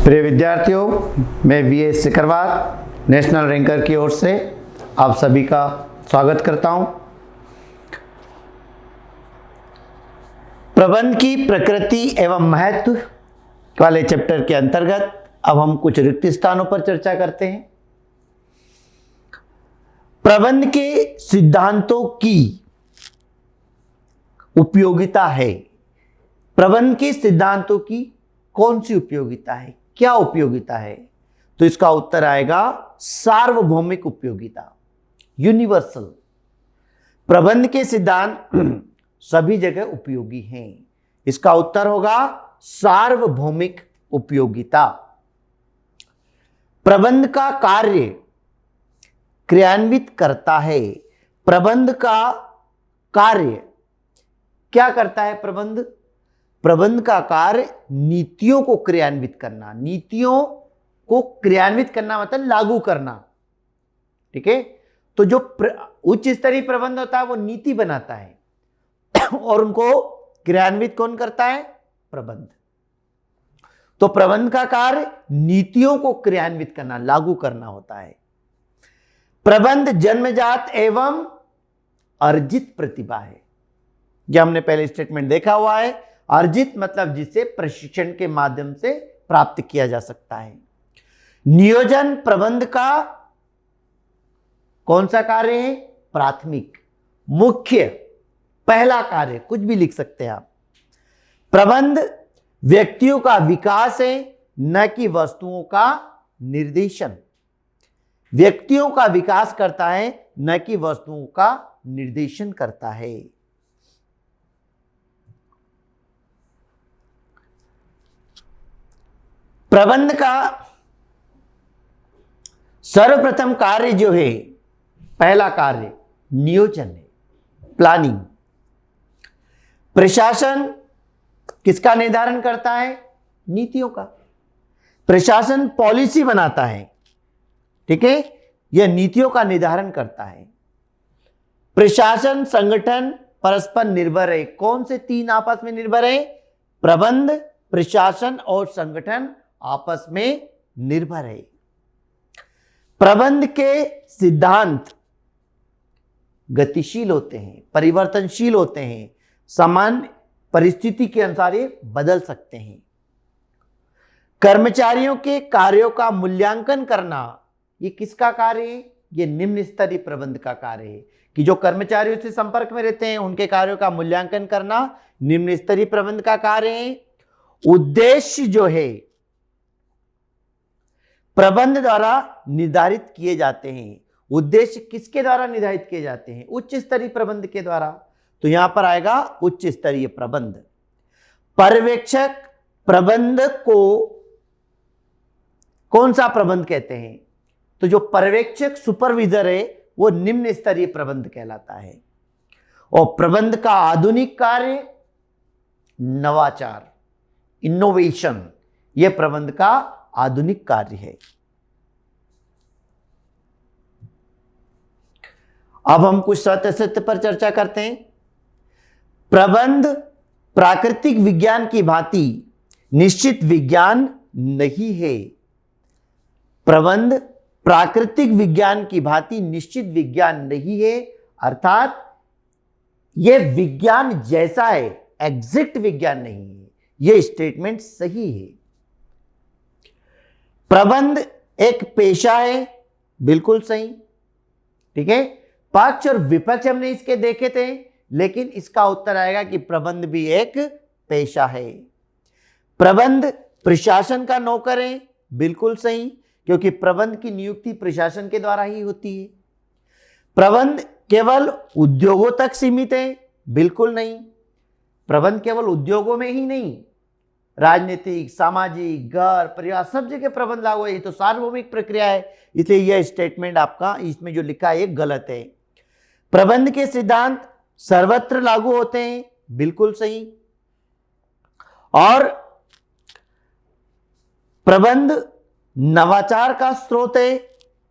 प्रिय विद्यार्थियों, मैं वीएस सिकरवार नेशनल रैंकर की ओर से आप सभी का स्वागत करता हूं। प्रबंध की प्रकृति एवं महत्व वाले चैप्टर के अंतर्गत अब हम कुछ रिक्त स्थानों पर चर्चा करते हैं। प्रबंध के सिद्धांतों की उपयोगिता है। प्रबंध के सिद्धांतों की कौन सी उपयोगिता है, क्या उपयोगिता है? तो इसका उत्तर आएगा सार्वभौमिक उपयोगिता, यूनिवर्सल। प्रबंध के सिद्धांत सभी जगह उपयोगी हैं। इसका उत्तर होगा सार्वभौमिक उपयोगिता। प्रबंध का कार्य क्रियान्वित करता है। प्रबंध का कार्य क्या करता है? प्रबंध का कार्य नीतियों को क्रियान्वित करना। नीतियों को क्रियान्वित करना मतलब लागू करना। ठीक है, तो जो उच्च स्तरीय प्रबंध होता है वो नीति बनाता है और उनको क्रियान्वित कौन करता है? प्रबंध। तो प्रबंध का कार्य नीतियों को क्रियान्वित करना, लागू करना होता है। प्रबंध जन्मजात एवं अर्जित प्रतिभा है। यह हमने पहले स्टेटमेंट देखा हुआ है। अर्जित मतलब जिसे प्रशिक्षण के माध्यम से प्राप्त किया जा सकता है। नियोजन प्रबंध का कौन सा कार्य है? प्राथमिक, मुख्य, पहला कार्य, कुछ भी लिख सकते हैं आप। प्रबंध व्यक्तियों का विकास है, न कि वस्तुओं का निर्देशन। व्यक्तियों का विकास करता है, न कि वस्तुओं का निर्देशन करता है। प्रबंध का सर्वप्रथम कार्य जो है, पहला कार्य नियोजन है, प्लानिंग। प्रशासन किसका निर्धारण करता है? नीतियों का। प्रशासन पॉलिसी बनाता है। ठीक है, यह नीतियों का निर्धारण करता है। प्रशासन संगठन परस्पर निर्भर है। कौन से तीन आपस में निर्भर है? प्रबंध, प्रशासन और संगठन आपस में निर्भर है। प्रबंध के सिद्धांत गतिशील होते हैं, परिवर्तनशील होते हैं, सामान्य परिस्थिति के अनुसार ये बदल सकते हैं। कर्मचारियों के कार्यों का मूल्यांकन करना, ये किसका कार्य है? ये निम्न स्तरीय प्रबंध का कार्य है कि जो कर्मचारियों से संपर्क में रहते हैं उनके कार्यों का मूल्यांकन करना निम्न स्तरीय प्रबंध का कार्य है। उद्देश्य जो है प्रबंध द्वारा निर्धारित किए जाते हैं। उद्देश्य किसके द्वारा निर्धारित किए जाते हैं? उच्च स्तरीय प्रबंध के द्वारा। तो यहां पर आएगा उच्च स्तरीय प्रबंध। पर्यवेक्षक प्रबंध को कौन सा प्रबंध कहते हैं? तो जो पर्यवेक्षक सुपरविजर है वो निम्न स्तरीय प्रबंध कहलाता है। और प्रबंध का आधुनिक कार्य नवाचार, इनोवेशन, यह प्रबंध का आधुनिक कार्य है। अब हम कुछ सत्य असत्य पर चर्चा करते हैं। प्रबंध प्राकृतिक विज्ञान की भांति निश्चित विज्ञान नहीं है। प्रबंध प्राकृतिक विज्ञान की भांति निश्चित विज्ञान नहीं है, अर्थात यह विज्ञान जैसा है, एग्जैक्ट विज्ञान नहीं है। यह स्टेटमेंट सही है। प्रबंध एक पेशा है, बिल्कुल सही। ठीक है, पक्ष और विपक्ष हमने इसके देखे थे, लेकिन इसका उत्तर आएगा कि प्रबंध भी एक पेशा है। प्रबंध प्रशासन का नौकर है, बिल्कुल सही, क्योंकि प्रबंध की नियुक्ति प्रशासन के द्वारा ही होती है। प्रबंध केवल उद्योगों तक सीमित है, बिल्कुल नहीं। प्रबंध केवल उद्योगों में ही नहीं, राजनीतिक, सामाजिक, घर, परिवार, सब जगह प्रबंध लागू है। ये तो सार्वभौमिक प्रक्रिया है, इसलिए यह स्टेटमेंट आपका इसमें जो लिखा है ये गलत है। प्रबंध के सिद्धांत सर्वत्र लागू होते हैं, बिल्कुल सही। और प्रबंध नवाचार का स्रोत है,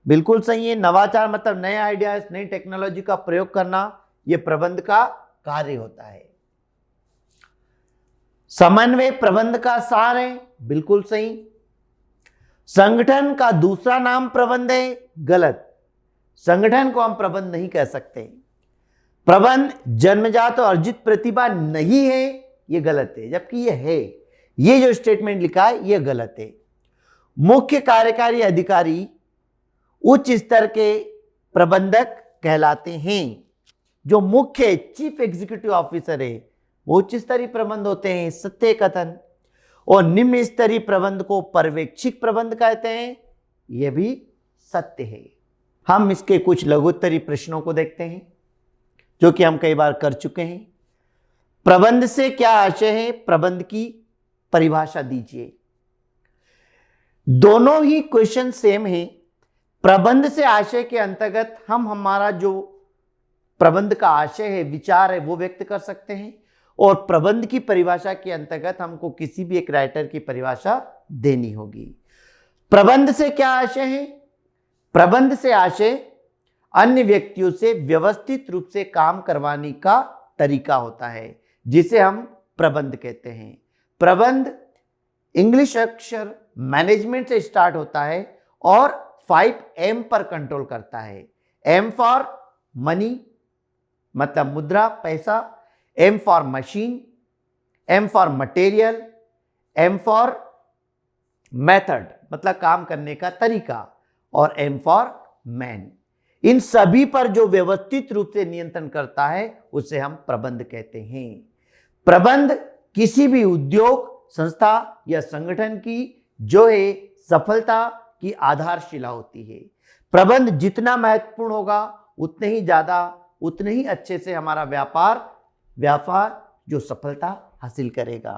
बिल्कुल सही है। नवाचार मतलब नए आइडियाज, नई टेक्नोलॉजी का प्रयोग करना, यह प्रबंध का कार्य होता है। समन्वय प्रबंध का सार है, बिल्कुल सही। संगठन का दूसरा नाम प्रबंध है, गलत। संगठन को हम प्रबंध नहीं कह सकते। प्रबंध जन्मजात और अर्जित प्रतिभा नहीं है, यह गलत है, जबकि यह है। ये जो स्टेटमेंट लिखा है यह गलत है। मुख्य कार्यकारी अधिकारी उच्च स्तर के प्रबंधक कहलाते हैं। जो मुख्य चीफ एग्जीक्यूटिव ऑफिसर है वो उच्च स्तरीय प्रबंध होते हैं, सत्य कथन। और निम्न स्तरीय प्रबंध को पर्यवेक्षिक प्रबंध कहते हैं, यह भी सत्य है। हम इसके कुछ लघुत्तरीय प्रश्नों को देखते हैं जो कि हम कई बार कर चुके हैं। प्रबंध से क्या आशय है, प्रबंध की परिभाषा दीजिए। दोनों ही क्वेश्चन सेम है। प्रबंध से आशय के अंतर्गत हम हमारा जो प्रबंध का आशय है, विचार है, वो व्यक्त कर सकते हैं। और प्रबंध की परिभाषा के अंतर्गत हमको किसी भी एक राइटर की परिभाषा देनी होगी। प्रबंध से क्या आशय है? प्रबंध से आशय अन्य व्यक्तियों से व्यवस्थित रूप से काम करवाने का तरीका होता है, जिसे हम प्रबंध कहते हैं। प्रबंध इंग्लिश अक्षर मैनेजमेंट से स्टार्ट होता है और 5M पर कंट्रोल करता है। M फॉर मनी मतलब मुद्रा, पैसा, M for machine, M for material, M for method मतलब काम करने का तरीका, और M फॉर मैन। इन सभी पर जो व्यवस्थित रूप से नियंत्रण करता है उसे हम प्रबंध कहते हैं। प्रबंध किसी भी उद्योग, संस्था या संगठन की जो है सफलता की आधारशिला होती है। प्रबंध जितना महत्वपूर्ण होगा उतने ही ज्यादा, उतने ही अच्छे से हमारा व्यापार जो सफलता हासिल करेगा।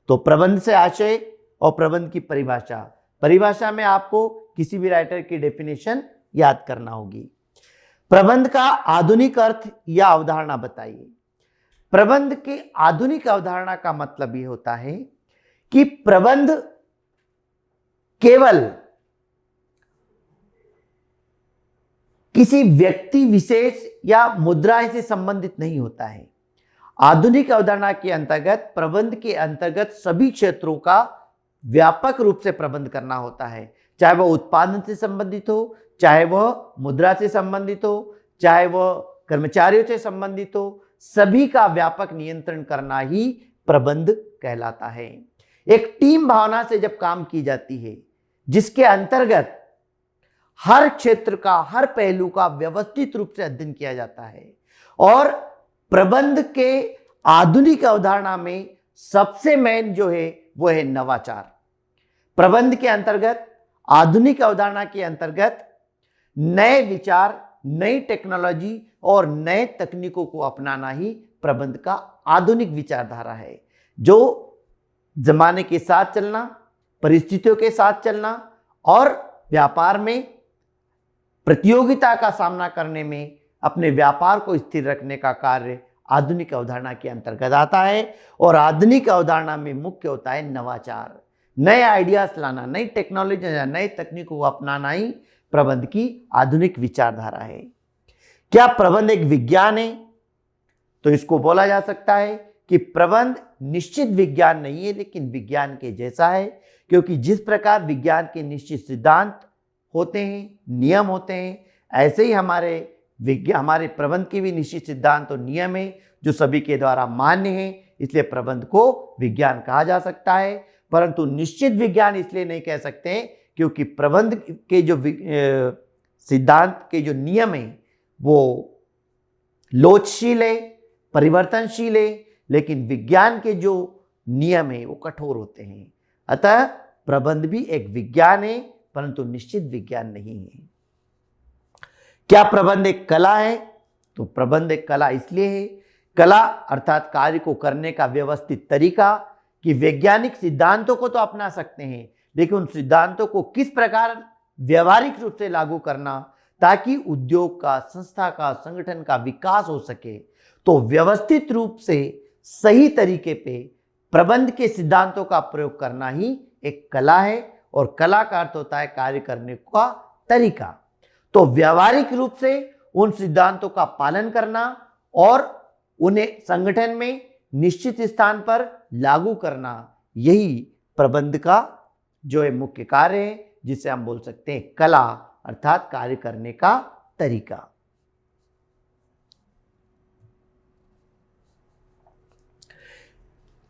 तो प्रबंध से आशय और प्रबंध की परिभाषा में आपको किसी भी राइटर की डेफिनेशन याद करना होगी। प्रबंध का आधुनिक अर्थ या अवधारणा बताइए। प्रबंध के आधुनिक अवधारणा का मतलब यह होता है कि प्रबंध केवल किसी व्यक्ति विशेष या मुद्रा से संबंधित नहीं होता है। आधुनिक अवधारणा के अंतर्गत प्रबंध के अंतर्गत सभी क्षेत्रों का व्यापक रूप से प्रबंध करना होता है, चाहे वह उत्पादन से संबंधित हो, चाहे वह मुद्रा से संबंधित हो, चाहे वह कर्मचारियों से संबंधित हो। सभी का व्यापक नियंत्रण करना ही प्रबंध कहलाता है। एक टीम भावना से जब काम की जाती है, जिसके अंतर्गत हर क्षेत्र का, हर पहलू का व्यवस्थित रूप से अध्ययन किया जाता है। और प्रबंध के आधुनिक अवधारणा में सबसे मेन जो है वो है नवाचार। प्रबंध के अंतर्गत, आधुनिक अवधारणा के अंतर्गत नए विचार, नई टेक्नोलॉजी और नए तकनीकों को अपनाना ही प्रबंध का आधुनिक विचारधारा है, जो जमाने के साथ चलना, परिस्थितियों के साथ चलना और व्यापार में प्रतियोगिता का सामना करने में अपने व्यापार को स्थिर रखने का कार्य आधुनिक अवधारणा के अंतर्गत आता है। और आधुनिक अवधारणा में मुख्य होता है नवाचार, नए आइडियाज लाना, नई टेक्नोलॉजी या नए तकनीकों को अपनाना ही प्रबंध की आधुनिक विचारधारा है। क्या प्रबंध एक विज्ञान है? तो इसको बोला जा सकता है कि प्रबंध निश्चित विज्ञान नहीं है, लेकिन विज्ञान के जैसा है। क्योंकि जिस प्रकार विज्ञान के निश्चित सिद्धांत होते हैं, नियम होते हैं, ऐसे ही हमारे प्रबंध के भी निश्चित सिद्धांत और नियम है जो सभी के द्वारा मान्य है। इसलिए प्रबंध को विज्ञान कहा जा सकता है, परंतु निश्चित विज्ञान इसलिए नहीं कह सकते हैं क्योंकि प्रबंध के जो सिद्धांत के जो नियम है वो लोचशील है, परिवर्तनशील है, लेकिन विज्ञान के जो नियम है वो कठोर होते हैं। अतः प्रबंध भी एक विज्ञान है, परंतु निश्चित विज्ञान नहीं है। क्या प्रबंध एक कला है? तो प्रबंध एक कला इसलिए है, कला अर्थात कार्य को करने का व्यवस्थित तरीका, कि वैज्ञानिक सिद्धांतों को तो अपना सकते हैं, लेकिन उन सिद्धांतों को किस प्रकार व्यवहारिक रूप से लागू करना ताकि उद्योग का, संस्था का, संगठन का विकास हो सके। तो व्यवस्थित रूप से सही तरीके पे प्रबंध के सिद्धांतों का प्रयोग करना ही एक कला है, और कला का अर्थ होता है कार्य करने का तरीका। तो व्यवहारिक रूप से उन सिद्धांतों का पालन करना और उन्हें संगठन में निश्चित स्थान पर लागू करना, यही प्रबंध का जो है मुख्य कार्य है, जिसे हम बोल सकते हैं कला, अर्थात कार्य करने का तरीका।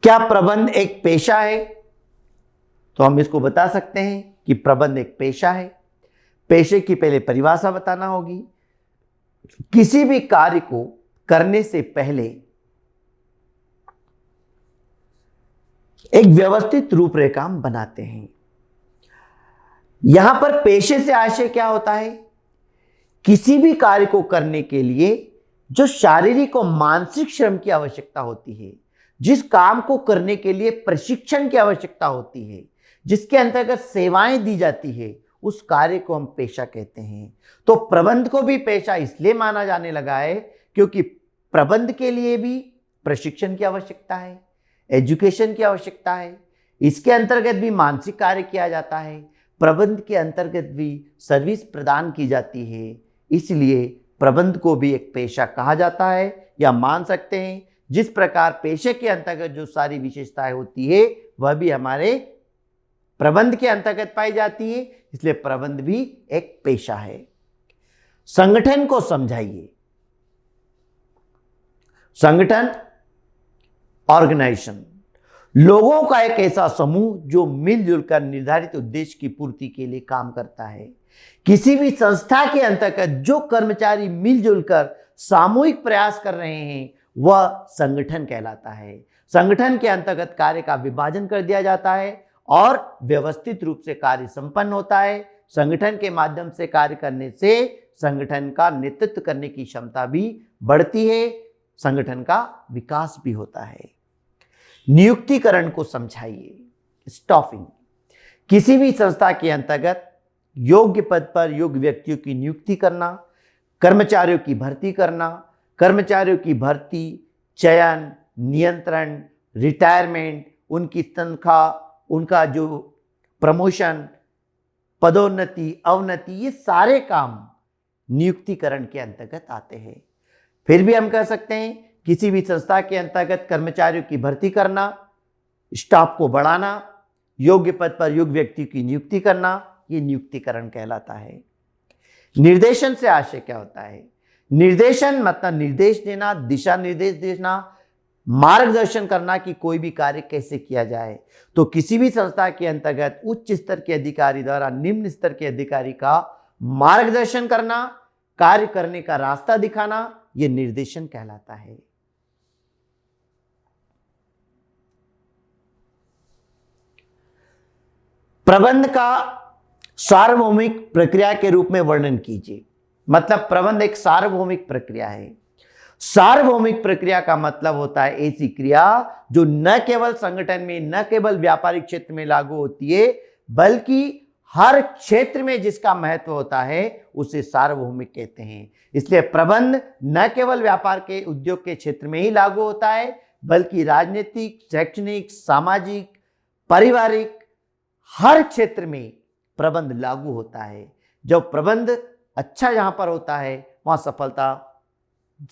क्या प्रबंध एक पेशा है? तो हम इसको बता सकते हैं कि प्रबंध एक पेशा है। पेशे की पहले परिभाषा बताना होगी। किसी भी कार्य को करने से पहले एक व्यवस्थित रूपरेखा हम बनाते हैं। यहां पर पेशे से आशय क्या होता है? किसी भी कार्य को करने के लिए जो शारीरिक और मानसिक श्रम की आवश्यकता होती है, जिस काम को करने के लिए प्रशिक्षण की आवश्यकता होती है, जिसके अंतर्गत सेवाएं दी जाती है, उस कार्य को हम पेशा कहते हैं। तो प्रबंध को भी पेशा इसलिए माना जाने लगा है क्योंकि प्रबंध के लिए भी प्रशिक्षण की आवश्यकता है, एजुकेशन की आवश्यकता है। इसके अंतर्गत भी मानसिक कार्य किया जाता है, प्रबंध के अंतर्गत भी सर्विस प्रदान की जाती है। इसलिए प्रबंध को भी एक पेशा कहा जाता है, या मान सकते हैं जिस प्रकार पेशे के अंतर्गत जो सारी विशेषताएं होती है वह भी हमारे प्रबंध के अंतर्गत पाई जाती है। इसलिए प्रबंध भी एक पेशा है। संगठन को समझाइए। संगठन, ऑर्गेनाइजेशन, लोगों का एक ऐसा समूह जो मिलजुल कर निर्धारित उद्देश्य की पूर्ति के लिए काम करता है। किसी भी संस्था के अंतर्गत जो कर्मचारी मिलजुल कर सामूहिक प्रयास कर रहे हैं वह संगठन कहलाता है। संगठन के अंतर्गत कार्य का विभाजन कर दिया जाता है और व्यवस्थित रूप से कार्य संपन्न होता है। संगठन के माध्यम से कार्य करने से संगठन का नेतृत्व करने की क्षमता भी बढ़ती है, संगठन का विकास भी होता है। नियुक्तिकरण को समझाइए। स्टाफिंग, किसी भी संस्था के अंतर्गत योग्य पद पर योग्य व्यक्तियों की नियुक्ति करना, कर्मचारियों की भर्ती करना, कर्मचारियों की भर्ती, चयन, नियंत्रण, रिटायरमेंट, उनकी तनख्वाह, उनका जो प्रमोशन, पदोन्नति, अवनति, ये सारे काम नियुक्तिकरण के अंतर्गत आते हैं। फिर भी हम कह सकते हैं किसी भी संस्था के अंतर्गत कर्मचारियों की भर्ती करना, स्टाफ को बढ़ाना, योग्य पद पर योग्य व्यक्ति की नियुक्ति करना, ये नियुक्तिकरण कहलाता है। निर्देशन से आशय क्या होता है? निर्देशन मतलब निर्देश देना, दिशा निर्देश देना, मार्गदर्शन करना कि कोई भी कार्य कैसे किया जाए। तो किसी भी संस्था के अंतर्गत उच्च स्तर के अधिकारी द्वारा निम्न स्तर के अधिकारी का मार्गदर्शन करना, कार्य करने का रास्ता दिखाना, यह निर्देशन कहलाता है। प्रबंध का सार्वभौमिक प्रक्रिया के रूप में वर्णन कीजिए। मतलब प्रबंध एक सार्वभौमिक प्रक्रिया है। सार्वभौमिक प्रक्रिया का मतलब होता है ऐसी क्रिया जो न केवल संगठन में, न केवल व्यापारिक क्षेत्र में लागू होती है, बल्कि हर क्षेत्र में जिसका महत्व होता है उसे सार्वभौमिक कहते हैं। इसलिए प्रबंध न केवल व्यापार के, उद्योग के क्षेत्र में ही लागू होता है, बल्कि राजनीतिक, शैक्षणिक, सामाजिक, पारिवारिक हर क्षेत्र में प्रबंध लागू होता है। जब प्रबंध अच्छा जहां पर होता है वहां सफलता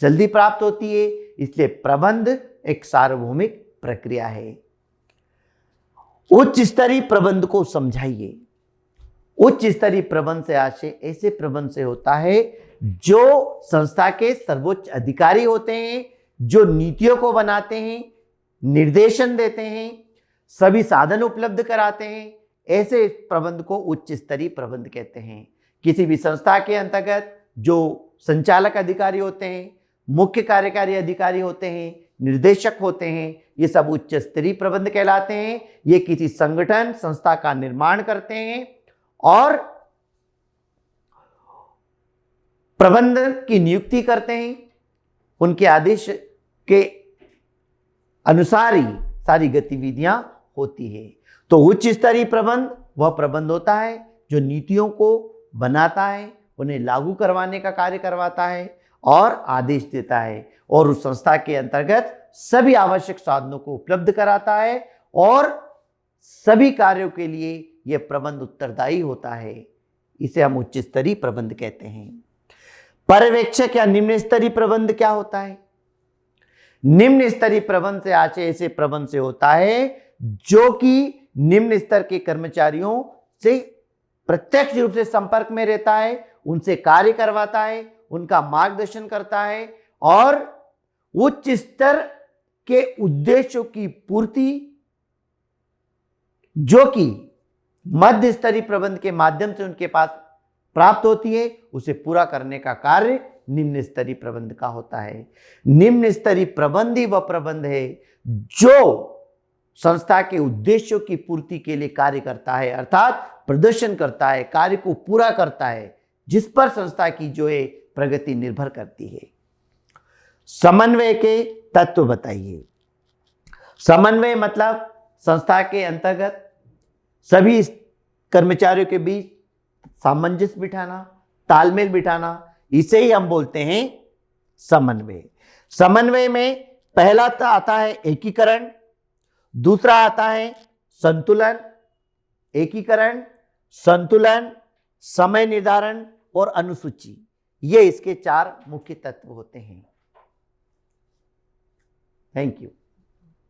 जल्दी प्राप्त होती है। इसलिए प्रबंध एक सार्वभौमिक प्रक्रिया है। उच्च स्तरीय प्रबंध को समझाइए। उच्च स्तरीय प्रबंध से आशय ऐसे प्रबंध से होता है जो संस्था के सर्वोच्च अधिकारी होते हैं, जो नीतियों को बनाते हैं, निर्देशन देते हैं, सभी साधन उपलब्ध कराते हैं। ऐसे प्रबंध को उच्च स्तरीय प्रबंध कहते हैं। किसी भी संस्था के अंतर्गत जो संचालक अधिकारी होते हैं, मुख्य कार्यकारी अधिकारी होते हैं, निर्देशक होते हैं, ये सब उच्च स्तरीय प्रबंध कहलाते हैं। ये किसी संगठन, संस्था का निर्माण करते हैं और प्रबंध की नियुक्ति करते हैं। उनके आदेश के अनुसार ही सारी गतिविधियां होती है। तो उच्च स्तरीय प्रबंध वह प्रबंध होता है जो नीतियों को बनाता है, उन्हें लागू करवाने का कार्य करवाता है और आदेश देता है, और उस संस्था के अंतर्गत सभी आवश्यक साधनों को उपलब्ध कराता है और सभी कार्यों के लिए यह प्रबंध उत्तरदायी होता है। इसे हम उच्च स्तरीय प्रबंध कहते हैं। पर्यवेक्षक या निम्न स्तरीय प्रबंध क्या होता है? निम्न स्तरीय प्रबंध से आशय ऐसे प्रबंध से होता है जो कि निम्न स्तर के कर्मचारियों से प्रत्यक्ष रूप से संपर्क में रहता है, उनसे कार्य करवाता है, उनका मार्गदर्शन करता है और उच्च स्तर के उद्देश्यों की पूर्ति जो कि मध्य स्तरीय प्रबंध के माध्यम से उनके पास प्राप्त होती है, उसे पूरा करने का कार्य निम्न स्तरीय प्रबंध का होता है। निम्न स्तरीय प्रबंध ही वह प्रबंध है जो संस्था के उद्देश्यों की पूर्ति के लिए कार्य करता है, अर्थात प्रदर्शन करता है, कार्य को पूरा करता है, जिस पर संस्था की जो है प्रगति निर्भर करती है। समन्वय के तत्व बताइए। समन्वय मतलब संस्था के अंतर्गत सभी कर्मचारियों के बीच सामंजस्य बिठाना, तालमेल बिठाना, इसे ही हम बोलते हैं समन्वय। समन्वय में पहला आता है एकीकरण, दूसरा आता है संतुलन। एकीकरण, संतुलन, समय निर्धारण और अनुसूची, ये इसके 4 मुख्य तत्व होते हैं। Thank you.